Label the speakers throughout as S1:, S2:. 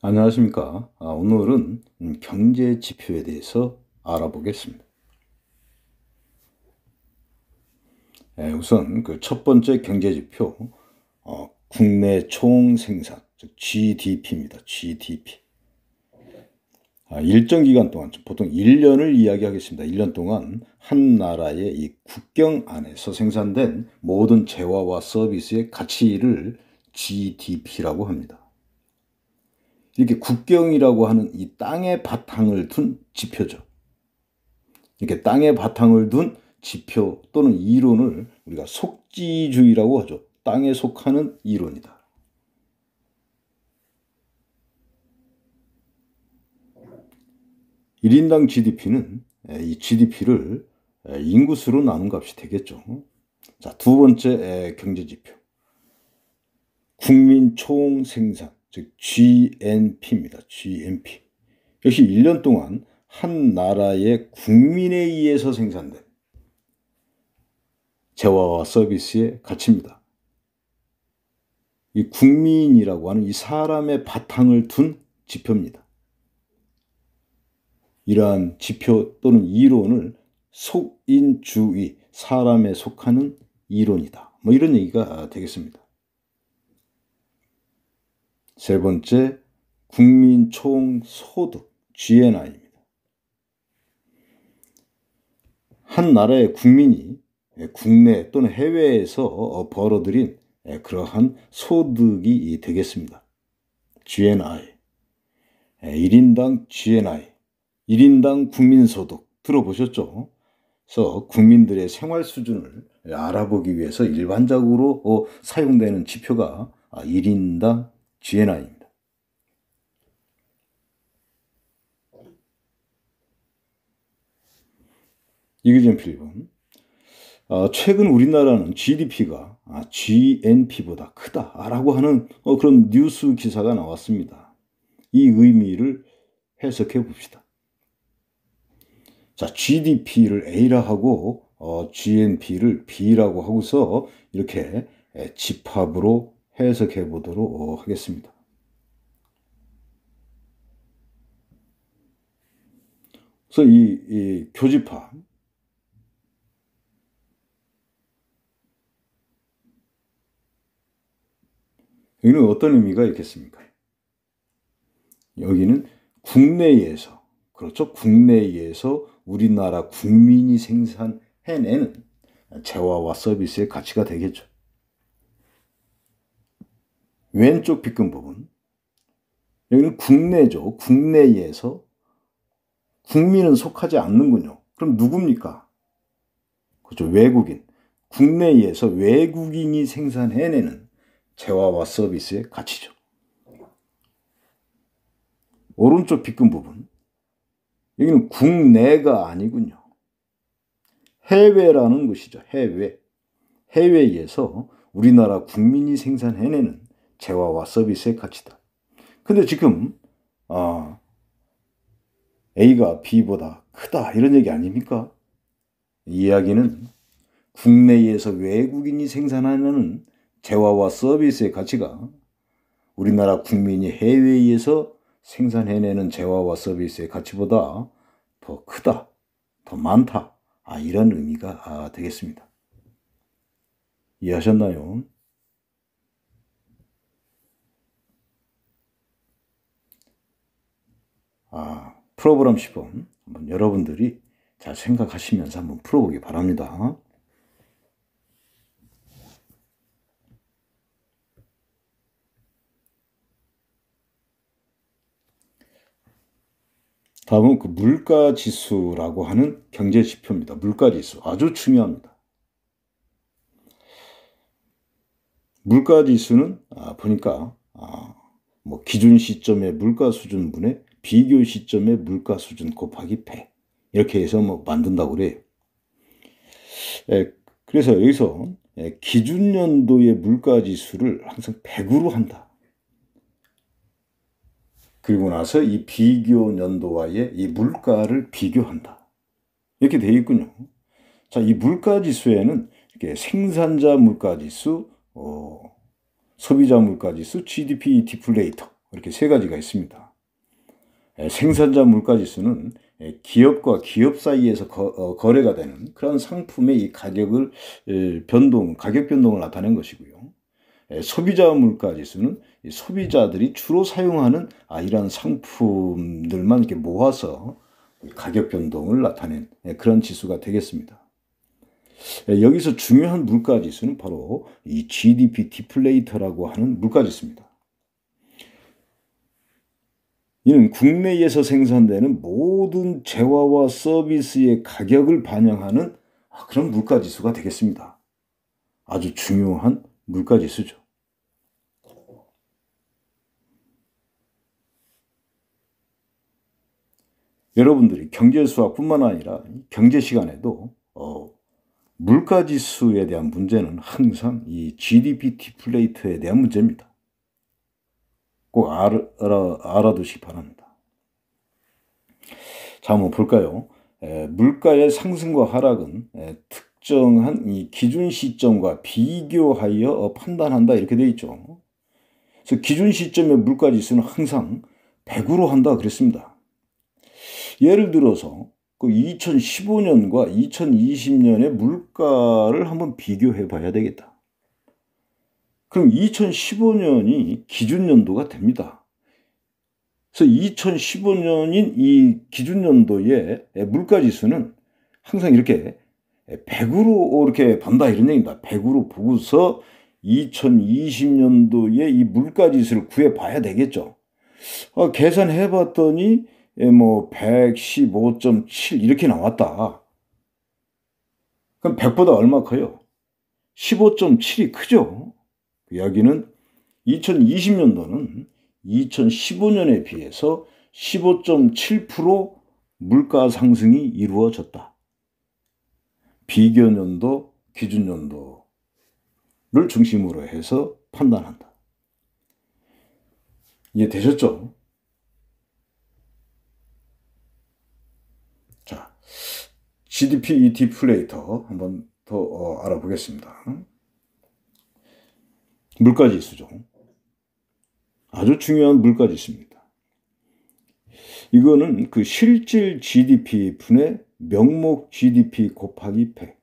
S1: 안녕하십니까. 오늘은 경제 지표에 대해서 알아보겠습니다. 우선 그 첫 번째 경제 지표, 국내 총 생산, 즉 GDP입니다. GDP. 일정 기간 동안, 보통 1년을 이야기하겠습니다. 1년 동안 한 나라의 이 국경 안에서 생산된 모든 재화와 서비스의 가치를 GDP라고 합니다. 이렇게 국경이라고 하는 이 땅의 바탕을 둔 지표죠. 이렇게 땅의 바탕을 둔 지표 또는 이론을 우리가 속지주의라고 하죠. 땅에 속하는 이론이다. (1인당) GDP는 이 GDP를 인구수로 나눈 값이 되겠죠. 자, 두 번째 경제지표, 국민 총생산, 즉 GNP입니다. GNP. 역시 1년 동안 한 나라의 국민에 의해서 생산된 재화와 서비스의 가치입니다. 이 국민이라고 하는 이 사람의 바탕을 둔 지표입니다. 이러한 지표 또는 이론을 속인주의, 사람에 속하는 이론이다. 이런 얘기가 되겠습니다. 세 번째, 국민 총소득, GNI입니다. 한 나라의 국민이 국내 또는 해외에서 벌어들인 그러한 소득이 되겠습니다. GNI, 1인당 GNI, 1인당 국민소득 들어보셨죠? 그래서 국민들의 생활 수준을 알아보기 위해서 일반적으로 사용되는 지표가 1인당 GNI입니다. 이규진 필름. 최근 우리나라는 GDP가 GNP보다 크다라고 하는 그런 뉴스 기사가 나왔습니다. 이 의미를 해석해 봅시다. 자, GDP를 A라 하고 GNP를 B라고 하고서 이렇게 집합으로 해석해 보도록 하겠습니다. 그래서 이 교집합, 여기는 어떤 의미가 있겠습니까? 여기는 국내에서, 그렇죠? 국내에서 우리나라 국민이 생산해내는 재화와 서비스의 가치가 되겠죠. 왼쪽 빗금 부분, 여기는 국내죠. 국내에서 국민은 속하지 않는군요. 그럼 누굽니까? 그렇죠. 외국인. 국내에서 외국인이 생산해내는 재화와 서비스의 가치죠. 오른쪽 빗금 부분, 여기는 국내가 아니군요. 해외라는 것이죠. 해외. 해외에서 우리나라 국민이 생산해내는 재화와 서비스의 가치다. 근데 지금 A가 B보다 크다 이런 얘기 아닙니까? 이 이야기는 국내에서 외국인이 생산하는 재화와 서비스의 가치가 우리나라 국민이 해외에서 생산해내는 재화와 서비스의 가치보다 더 크다, 더 많다, 이런 의미가 되겠습니다. 이해하셨나요? 프로그램 시범 한번 여러분들이 잘 생각하시면서 한번 풀어보기 바랍니다. 다음은 그 물가지수라고 하는 경제지표입니다. 물가지수 아주 중요합니다. 물가지수는 보니까 기준 시점의 물가 수준분의 비교 시점의 물가 수준 곱하기 100 이렇게 해서 만든다고 그래요. 그래서 여기서 기준 연도의 물가지수를 항상 100으로 한다. 그리고 나서 이 비교 연도와의 이 물가를 비교한다. 이렇게 되어 있군요. 자, 이 물가지수에는 이렇게 생산자 물가지수, 소비자 물가지수, GDP 디플레이터 이렇게 세 가지가 있습니다. 생산자 물가지수는 기업과 기업 사이에서 거래가 되는 그런 상품의 이 가격 변동을 나타낸 것이고요. 소비자 물가지수는 소비자들이 주로 사용하는 이러한 상품들만 이렇게 모아서 가격 변동을 나타낸 그런 지수가 되겠습니다. 여기서 중요한 물가지수는 바로 이 GDP 디플레이터라고 하는 물가지수입니다. 이는 국내에서 생산되는 모든 재화와 서비스의 가격을 반영하는 그런 물가지수가 되겠습니다. 아주 중요한 물가지수죠. 여러분들이 경제수학뿐만 아니라 경제 시간에도 물가지수에 대한 문제는 항상 이 GDP 디플레이터에 대한 문제입니다. 꼭 알아두시기 바랍니다. 자, 한번 볼까요? 물가의 상승과 하락은 특정한 이 기준 시점과 비교하여 판단한다 이렇게 되어 있죠. 그래서 기준 시점의 물가지수는 항상 100으로 한다 그랬습니다. 예를 들어서 그 2015년과 2020년의 물가를 한번 비교해 봐야 되겠다. 그럼 2015년이 기준연도가 됩니다. 그래서 2015년인 이 기준연도의 물가지수는 항상 이렇게 100으로 이렇게 본다 이런 얘기입니다. 100으로 보고서 2020년도에 이 물가지수를 구해봐야 되겠죠. 계산해 봤더니 뭐 115.7 이렇게 나왔다. 그럼 100보다 얼마 커요? 15.7이 크죠. 여기는 2020년도는 2015년에 비해서 15.7% 물가 상승이 이루어졌다. 비교년도, 기준연도를 중심으로 해서 판단한다. 이해되셨죠? 자, GDP 디플레이터 한번 더 알아보겠습니다. 물가지수죠. 아주 중요한 물가지수입니다. 이거는 그 실질 GDP 분의 명목 GDP 곱하기 100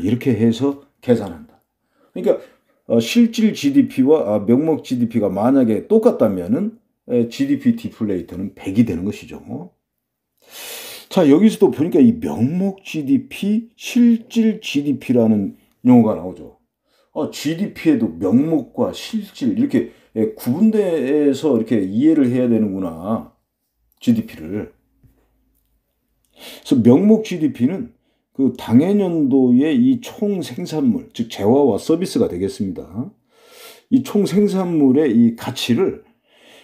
S1: 이렇게 해서 계산한다. 그러니까 실질 GDP와 명목 GDP가 만약에 똑같다면은 GDP 디플레이터는 100이 되는 것이죠. 자, 여기서도 보니까 이 명목 GDP, 실질 GDP라는 용어가 나오죠. GDP에도 명목과 실질 이렇게 구분돼서 이렇게 이해를 해야 되는구나. GDP를. 그래서 명목 GDP는 그 당해년도의 이 총 생산물, 즉 재화와 서비스가 되겠습니다. 이 총 생산물의 이 가치를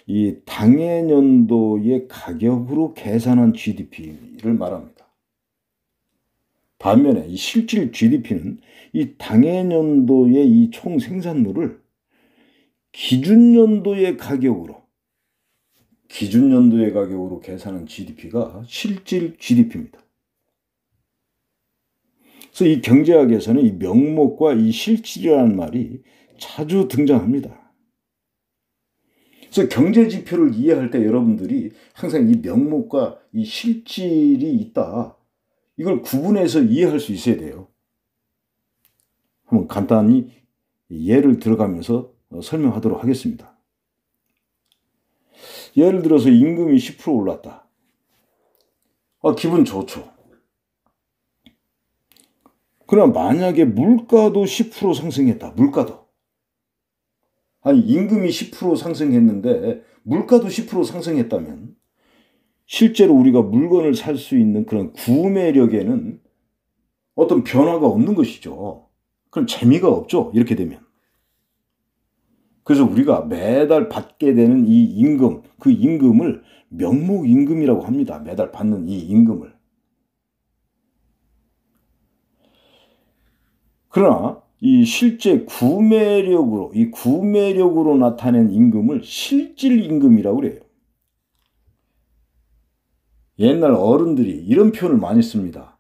S1: 이 당해년도의 가격으로 계산한 GDP를 말합니다. 반면에 이 실질 GDP는 이 당해년도의 이 총 생산물을 기준연도의 가격으로 계산한 GDP가 실질 GDP입니다. 그래서 이 경제학에서는 이 명목과 이 실질이라는 말이 자주 등장합니다. 그래서 경제 지표를 이해할 때 여러분들이 항상 이 명목과 이 실질이 있다. 이걸 구분해서 이해할 수 있어야 돼요. 한번 간단히 예를 들어가면서 설명하도록 하겠습니다. 예를 들어서 임금이 10% 올랐다. 기분 좋죠. 그러나 만약에 물가도 10% 상승했다. 물가도. 아니 임금이 10% 상승했는데 물가도 10% 상승했다면 실제로 우리가 물건을 살 수 있는 그런 구매력에는 어떤 변화가 없는 것이죠. 그럼 재미가 없죠. 이렇게 되면. 그래서 우리가 매달 받게 되는 이 임금, 그 임금을 명목임금이라고 합니다. 매달 받는 이 임금을. 그러나 이 실제 구매력으로 나타낸 임금을 실질임금이라고 그래요. 옛날 어른들이 이런 표현을 많이 씁니다.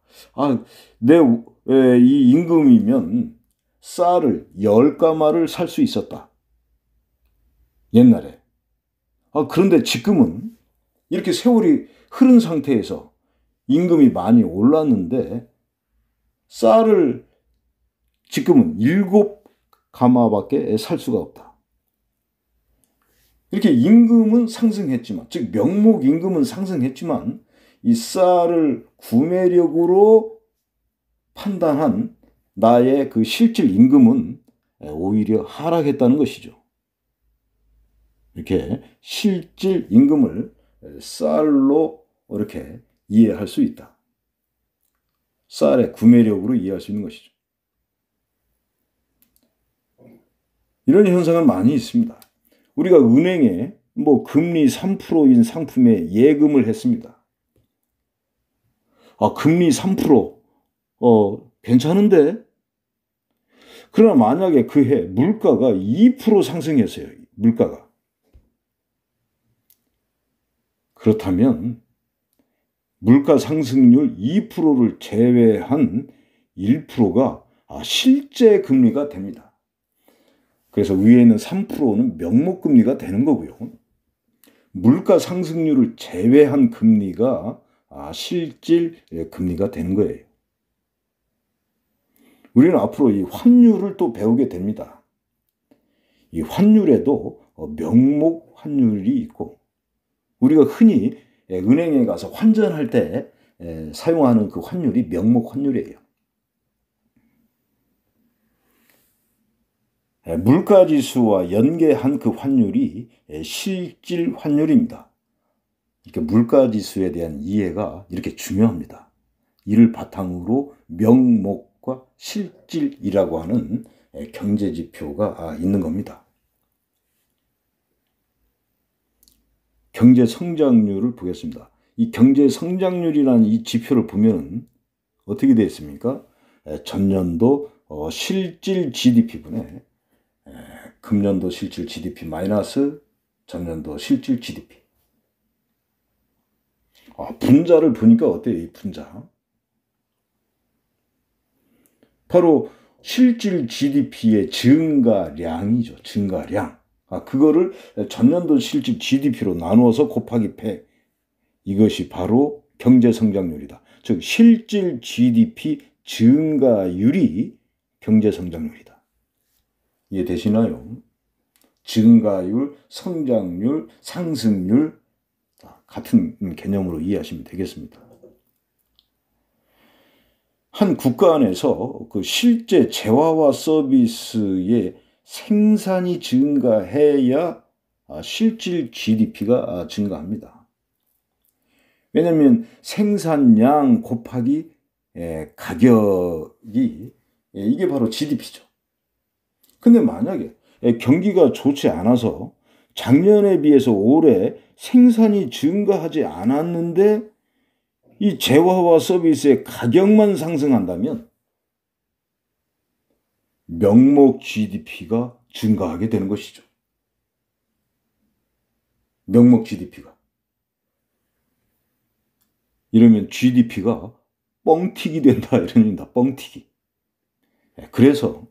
S1: 이 임금이면 쌀을 10가마를 살 수 있었다. 옛날에. 그런데 지금은 이렇게 세월이 흐른 상태에서 임금이 많이 올랐는데 쌀을 지금은 7가마밖에 살 수가 없다. 이렇게 임금은 상승했지만, 즉 명목 임금은 상승했지만 이 쌀을 구매력으로 판단한 나의 그 실질 임금은 오히려 하락했다는 것이죠. 이렇게 실질 임금을 쌀로 이렇게 이해할 수 있다. 쌀의 구매력으로 이해할 수 있는 것이죠. 이런 현상은 많이 있습니다. 우리가 은행에 금리 3%인 상품에 예금을 했습니다. 금리 3%, 괜찮은데? 그러나 만약에 그 해 물가가 2% 상승했어요. 물가가. 그렇다면 물가 상승률 2%를 제외한 1%가 실제 금리가 됩니다. 그래서 위에 있는 3%는 명목금리가 되는 거고요. 물가 상승률을 제외한 금리가 실질 금리가 되는 거예요. 우리는 앞으로 이 환율을 또 배우게 됩니다. 이 환율에도 명목 환율이 있고, 우리가 흔히 은행에 가서 환전할 때 사용하는 그 환율이 명목 환율이에요. 물가지수와 연계한 그 환율이 실질 환율입니다. 이렇게 물가지수에 대한 이해가 이렇게 중요합니다. 이를 바탕으로 명목과 실질이라고 하는 경제지표가 있는 겁니다. 경제 성장률을 보겠습니다. 이 경제 성장률이라는 이 지표를 보면 어떻게 되어 있습니까? 전년도 실질 GDP분의 금년도 실질 GDP 마이너스 전년도 실질 GDP. 분자를 보니까 어때요? 이 분자. 바로 실질 GDP의 증가량이죠. 증가량. 그거를 전년도 실질 GDP로 나누어서 곱하기 100. 이것이 바로 경제 성장률이다. 즉 실질 GDP 증가율이 경제 성장률이다. 이해되시나요? 증가율, 성장률, 상승률 같은 개념으로 이해하시면 되겠습니다. 한 국가 안에서 그 실제 재화와 서비스의 생산이 증가해야 실질 GDP가 증가합니다. 왜냐하면 생산량 곱하기 가격이 이게 바로 GDP죠. 근데 만약에 경기가 좋지 않아서 작년에 비해서 올해 생산이 증가하지 않았는데 이 재화와 서비스의 가격만 상승한다면 명목 GDP가 증가하게 되는 것이죠. 명목 GDP가. 이러면 GDP가 뻥튀기 된다 이런 얘기입니다. 뻥튀기. 그래서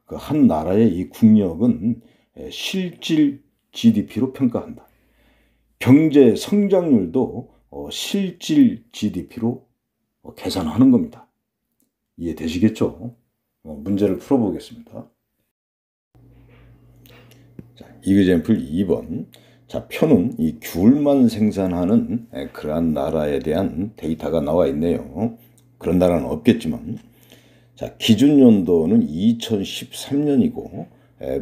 S1: 그 한 나라의 이 국력은 실질 GDP로 평가한다. 경제 성장률도 실질 GDP로 계산하는 겁니다. 이해되시겠죠? 문제를 풀어보겠습니다. 자, 이그젬플 2번. 자, 표는 이 귤만 생산하는 그러한 나라에 대한 데이터가 나와 있네요. 그런 나라는 없겠지만, 자, 기준 연도는 2013년이고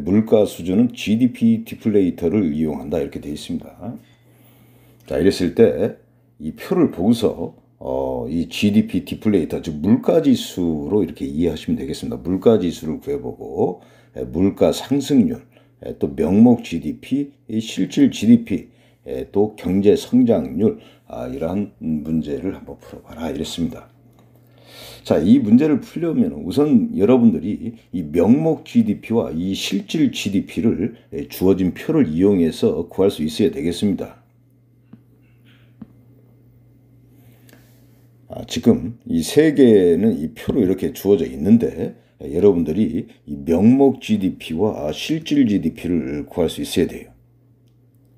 S1: 물가 수준은 GDP 디플레이터를 이용한다 이렇게 되어 있습니다. 자, 이랬을 때 이 표를 보고서 이 GDP 디플레이터, 즉 물가지수로 이렇게 이해하시면 되겠습니다. 물가지수를 구해보고 물가 상승률, 또 명목 GDP, 실질 GDP, 또 경제 성장률, 이러한 문제를 한번 풀어봐라 이랬습니다. 자, 이 문제를 풀려면 우선 여러분들이 이 명목 GDP와 이 실질 GDP를 주어진 표를 이용해서 구할 수 있어야 되겠습니다. 지금 이 세 개는 이 표로 이렇게 주어져 있는데 여러분들이 이 명목 GDP와 실질 GDP를 구할 수 있어야 돼요.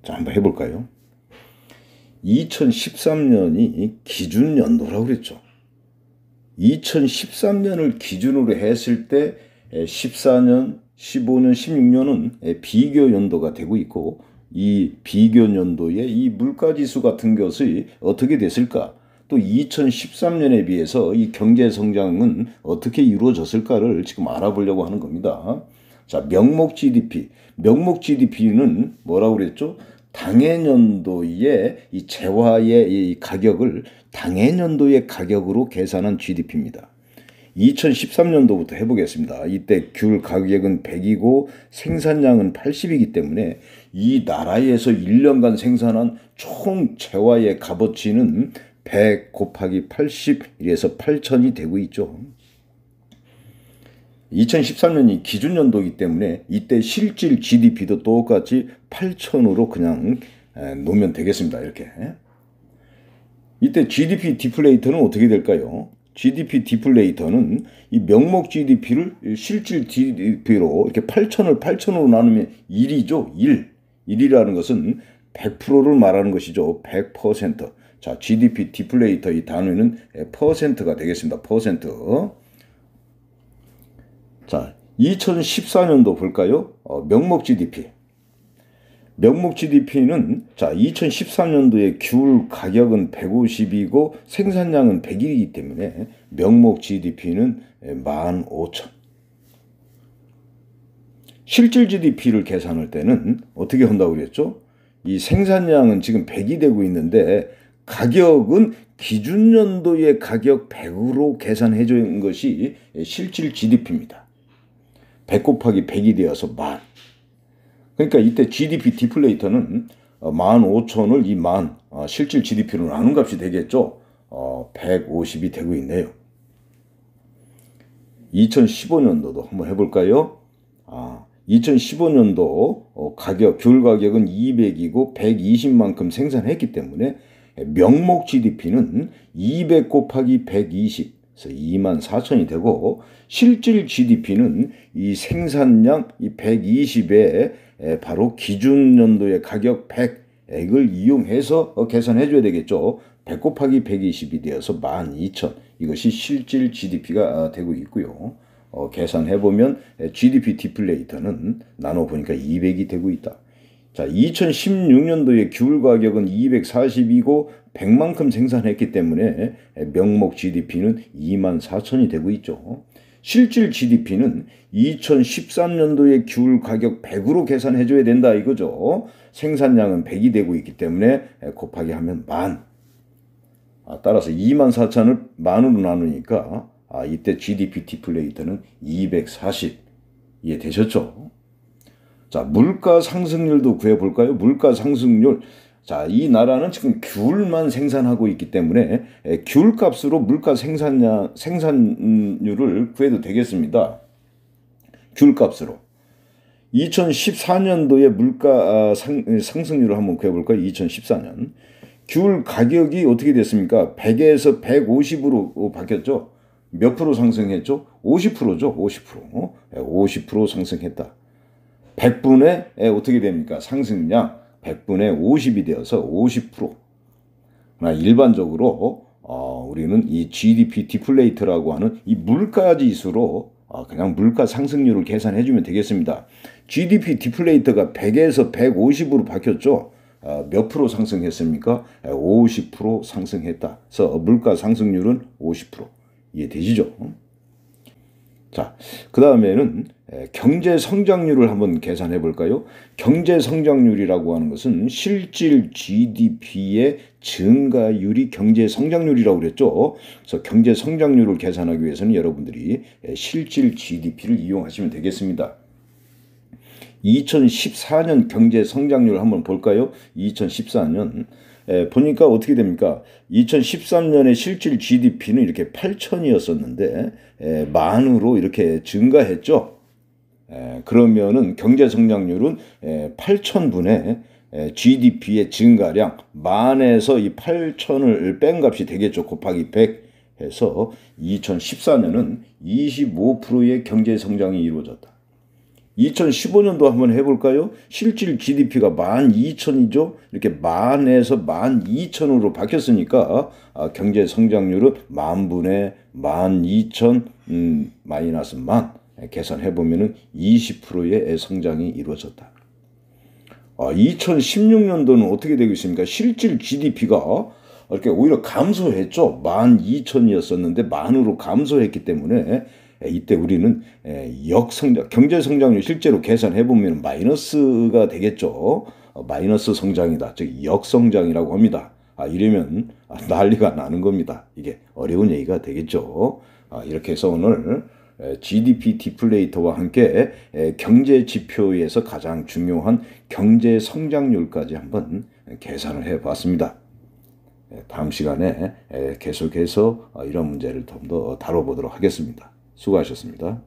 S1: 자, 한번 해볼까요? 2013년이 기준 연도라고 그랬죠. 2013년을 기준으로 했을 때 14년, 15년, 16년은 비교 연도가 되고 있고, 이 비교 연도의 이 물가지수 같은 것이 어떻게 됐을까? 또 2013년에 비해서 이 경제 성장은 어떻게 이루어졌을까를 지금 알아보려고 하는 겁니다. 자, 명목 GDP. 명목 GDP는 뭐라고 그랬죠? 당해년도의 이 재화의 이 가격을 당해년도의 가격으로 계산한 GDP입니다. 2013년도부터 해보겠습니다. 이때 귤 가격은 100이고 생산량은 80이기 때문에 이 나라에서 1년간 생산한 총 재화의 값어치는 100 곱하기 80, 이래서 8천이 되고 있죠. 2013년이 기준연도이기 때문에 이때 실질 GDP도 똑같이 8천으로 그냥 놓으면 되겠습니다. 이렇게. 이때 GDP 디플레이터는 어떻게 될까요? GDP 디플레이터는 이 명목 GDP를 실질 GDP로 이렇게 8천으로 나누면 1이죠. 1. 1이라는 것은 100%를 말하는 것이죠. 100%. 자, GDP 디플레이터 이 단위는 퍼센트가 되겠습니다. 퍼센트. 자, 2014년도 볼까요? 명목 GDP. 명목 GDP는 자, 2013년도에 귤 가격은 150이고 생산량은 100이기 때문에 명목 GDP는 15,000. 실질 GDP를 계산할 때는 어떻게 한다고 그랬죠? 이 생산량은 지금 100이 되고 있는데 가격은 기준연도의 가격 100으로 계산해 준 것이 실질 GDP입니다. 100 곱하기 100이 되어서 10,000. 그러니까 이때 GDP 디플레이터는 15,000을 이 실질 GDP로 나눈 값이 되겠죠. 150이 되고 있네요. 2015년도도 한번 해볼까요? 2015년도 귤 가격은 200이고 120만큼 생산했기 때문에 명목 GDP는 200 곱하기 120, 그래서 24,000이 되고 실질 GDP는 이 생산량 이 120에 바로 기준연도의 가격 100액을 이용해서 계산해 줘야 되겠죠. 100 곱하기 120이 되어서 12,000. 이것이 실질 GDP가 되고 있고요. 계산해보면 GDP 디플레이터는 나눠보니까 200이 되고 있다. 자, 2016년도에 귤 가격은 240이고 100만큼 생산했기 때문에 명목 GDP는 24,000이 되고 있죠. 실질 GDP는 2013년도에 귤 가격 100으로 계산해줘야 된다 이거죠. 생산량은 100이 되고 있기 때문에 곱하기 하면 10,000. 따라서 24,000을 10,000으로 나누니까 이때 GDP 디플레이터는 240. 이해되셨죠? 자, 물가 상승률도 구해볼까요? 물가 상승률. 자, 이 나라는 지금 귤만 생산하고 있기 때문에 귤 값으로 물가 생산율을 구해도 되겠습니다. 귤 값으로. 2014년도에 물가 상승률을 한번 구해볼까요? 2014년. 귤 가격이 어떻게 됐습니까? 100에서 150으로 바뀌었죠? 몇 프로 상승했죠? 50%죠? 50%. 50% 상승했다. 100분의 어떻게 됩니까? 상승량 100분의 50이 되어서 50%. 일반적으로 우리는 이 GDP 디플레이터라고 하는 이 물가지수로 그냥 물가 상승률을 계산해 주면 되겠습니다. GDP 디플레이터가 100에서 150으로 바뀌었죠. 몇 프로 상승했습니까? 50% 상승했다. 그래서 물가 상승률은 50%. 이해되시죠? 자, 그 다음에는 경제 성장률을 한번 계산해 볼까요? 경제 성장률이라고 하는 것은 실질 GDP의 증가율이 경제 성장률이라고 그랬죠. 그래서 경제 성장률을 계산하기 위해서는 여러분들이 실질 GDP를 이용하시면 되겠습니다. 2014년 경제 성장률 한번 볼까요? 2014년 보니까 어떻게 됩니까? 2013년에 실질 GDP는 이렇게 8천이었었는데 10,000으로 이렇게 증가했죠. 그러면은 경제 성장률은 8,000분의 GDP의 증가량 10,000에서 이 8,000을 뺀 값이 되겠죠. 곱하기 100 해서 2014년은 25%의 경제 성장이 이루어졌다. 2015년도 한번 해볼까요? 실질 GDP가 12,000이죠. 이렇게 만에서 12,000으로 바뀌었으니까 경제 성장률은 만분의 12,000 마이너스 만 계산해 보면은 20%의 성장이 이루어졌다. 2016년도는 어떻게 되고 있습니까? 실질 GDP가 이렇게 오히려 감소했죠. 12,000이었었는데 만으로 감소했기 때문에 이때 우리는 역성장, 경제 성장률 실제로 계산해 보면 마이너스가 되겠죠. 마이너스 성장이다. 즉 역성장이라고 합니다. 이러면 난리가 나는 겁니다. 이게 어려운 얘기가 되겠죠. 이렇게 해서 오늘 GDP 디플레이터와 함께 경제 지표에서 가장 중요한 경제 성장률까지 한번 계산을 해 봤습니다. 다음 시간에 계속해서 이런 문제를 좀 더 다뤄보도록 하겠습니다. 수고하셨습니다.